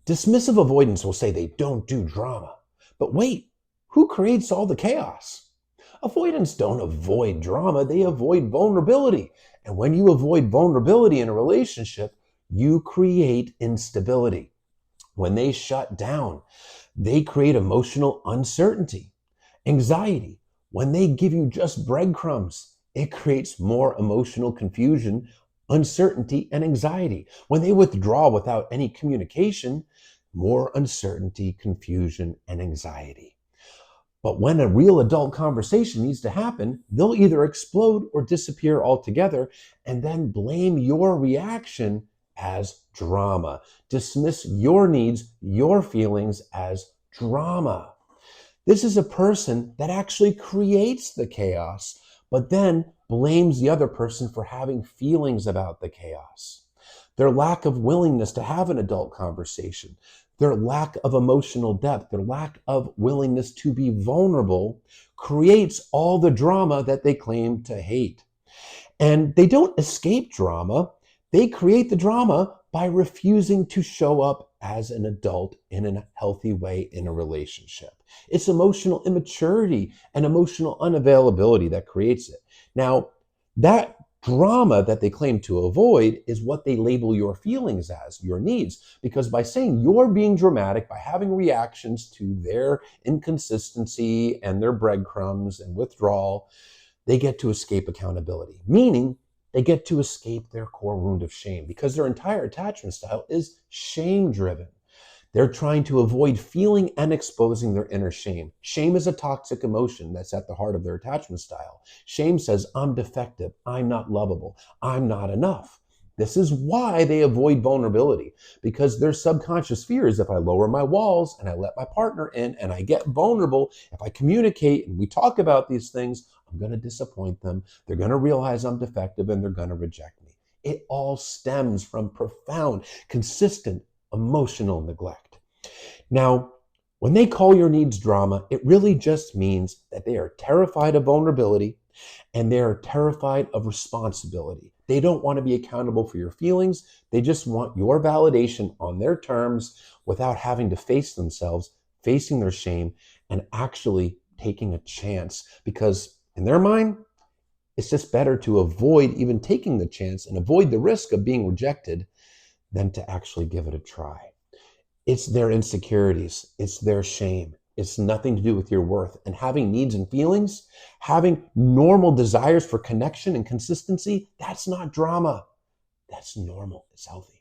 Dismissive avoidants will say they don't do drama. But wait, who creates all the chaos? Avoidants don't avoid drama, they avoid vulnerability. And when you avoid vulnerability in a relationship, you create instability. When they shut down, they create emotional uncertainty, anxiety. When they give you just breadcrumbs, it creates more emotional confusion, uncertainty, and anxiety. When they withdraw without any communication, more uncertainty, confusion, and anxiety. But when a real adult conversation needs to happen, they'll either explode or disappear altogether and then blame your reaction as drama. Dismiss your needs, your feelings as drama. This is a person that actually creates the chaos, but then blames the other person for having feelings about the chaos. Their lack of willingness to have an adult conversation, their lack of emotional depth, their lack of willingness to be vulnerable creates all the drama that they claim to hate. And they don't escape drama. They create the drama by refusing to show up as an adult in a healthy way in a relationship. It's emotional immaturity and emotional unavailability that creates it. Now, that drama that they claim to avoid is what they label your feelings as, your needs. Because by saying you're being dramatic, by having reactions to their inconsistency and their breadcrumbs and withdrawal, they get to escape accountability, meaning they get to escape their core wound of shame because their entire attachment style is shame driven. They're trying to avoid feeling and exposing their inner shame. Shame is a toxic emotion that's at the heart of their attachment style. Shame says, I'm defective, I'm not lovable, I'm not enough. This is why they avoid vulnerability, because their subconscious fear is if I lower my walls and I let my partner in and I get vulnerable, if I communicate and we talk about these things, I'm going to disappoint them. They're going to realize I'm defective and they're going to reject me. It all stems from profound, consistent emotional neglect. Now, when they call your needs drama, it really just means that they are terrified of vulnerability and they are terrified of responsibility. They don't want to be accountable for your feelings. They just want your validation on their terms without having to face themselves, facing their shame, and actually taking a chance. Because in their mind, it's just better to avoid even taking the chance and avoid the risk of being rejected than to actually give it a try. It's their insecurities. It's their shame. It's nothing to do with your worth. And having needs and feelings, having normal desires for connection and consistency, that's not drama. That's normal. It's healthy.